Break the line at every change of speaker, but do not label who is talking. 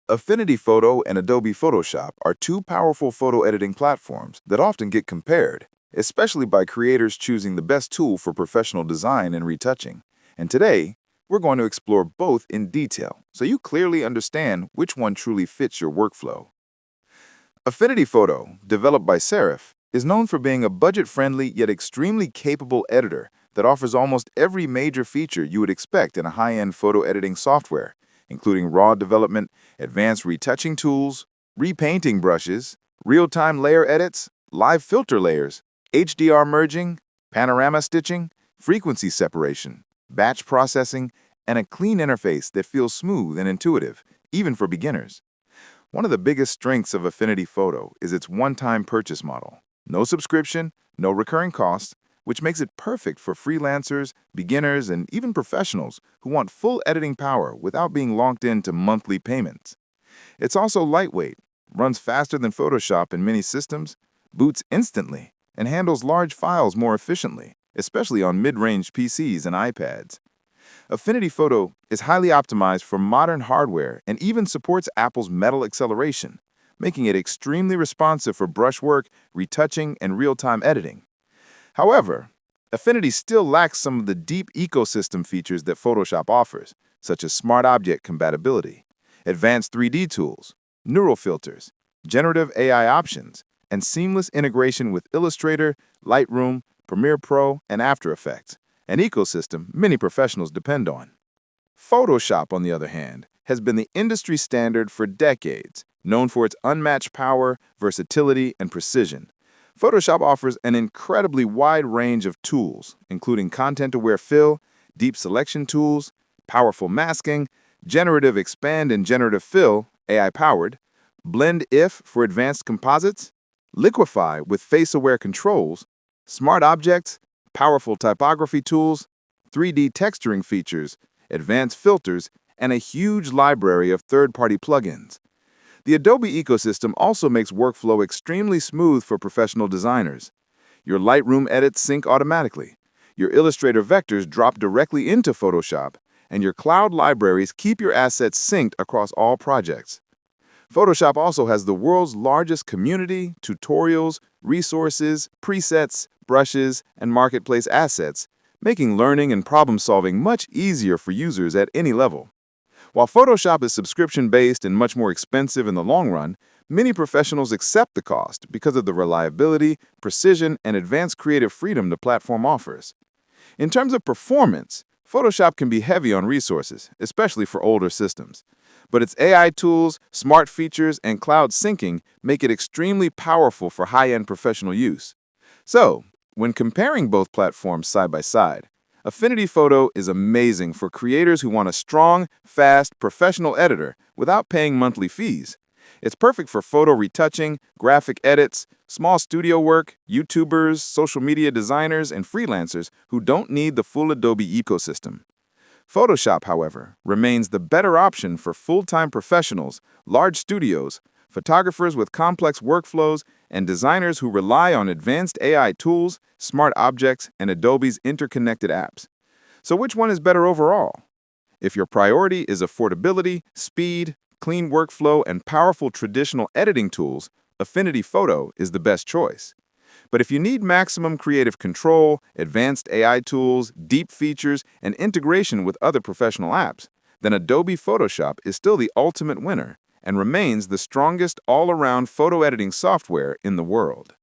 Affinity Photo and Adobe Photoshop are two powerful photo editing platforms that often get compared, especially by creators choosing the best tool for professional design and retouching. And today, we're going to explore both in detail so you clearly understand which one truly fits your workflow. Affinity Photo, developed by Serif, is known for being a budget-friendly yet extremely capable editor that offers almost every major feature you would expect in a high-end photo editing software, including raw development, advanced retouching tools, repainting brushes, real-time layer edits, live filter layers, HDR merging, panorama stitching, frequency separation, batch processing, and a clean interface that feels smooth and intuitive, even for beginners. One of the biggest strengths of Affinity Photo is its one-time purchase model. No subscription, no recurring costs, which makes it perfect for freelancers, beginners, and even professionals who want full editing power without being locked into monthly payments. It's also lightweight, runs faster than Photoshop in many systems, boots instantly, and handles large files more efficiently, especially on mid-range PCs and iPads. Affinity Photo is highly optimized for modern hardware and even supports Apple's metal acceleration, making it extremely responsive for brushwork, retouching, and real-time editing. However, Affinity still lacks some of the deep ecosystem features that Photoshop offers, such as smart object compatibility, advanced 3D tools, neural filters, generative AI options, and seamless integration with Illustrator, Lightroom, Premiere Pro, and After Effects, an ecosystem many professionals depend on. Photoshop, on the other hand, has been the industry standard for decades, known for its unmatched power, versatility, and precision. Photoshop offers an incredibly wide range of tools, including content-aware fill, deep selection tools, powerful masking, generative expand and generative fill, AI-powered, blend if for advanced composites, liquify with face-aware controls, smart objects, powerful typography tools, 3D texturing features, advanced filters, and a huge library of third-party plugins. The Adobe ecosystem also makes workflow extremely smooth for professional designers. Your Lightroom edits sync automatically, your Illustrator vectors drop directly into Photoshop, and your cloud libraries keep your assets synced across all projects. Photoshop also has the world's largest community, tutorials, resources, presets, brushes, and marketplace assets, making learning and problem-solving much easier for users at any level. While Photoshop is subscription-based and much more expensive in the long run, many professionals accept the cost because of the reliability, precision, and advanced creative freedom the platform offers. In terms of performance, Photoshop can be heavy on resources, especially for older systems. But its AI tools, smart features, and cloud syncing make it extremely powerful for high-end professional use. So, when comparing both platforms side by side, Affinity Photo is amazing for creators who want a strong, fast, professional editor without paying monthly fees. It's perfect for photo retouching, graphic edits, small studio work, YouTubers, social media designers, and freelancers who don't need the full Adobe ecosystem. Photoshop, however, remains the better option for full-time professionals, large studios, photographers with complex workflows, and designers who rely on advanced AI tools, smart objects, and Adobe's interconnected apps. So which one is better overall? If your priority is affordability, speed, clean workflow, and powerful traditional editing tools, Affinity Photo is the best choice. But if you need maximum creative control, advanced AI tools, deep features, and integration with other professional apps, then Adobe Photoshop is still the ultimate winner and remains the strongest all-around photo editing software in the world.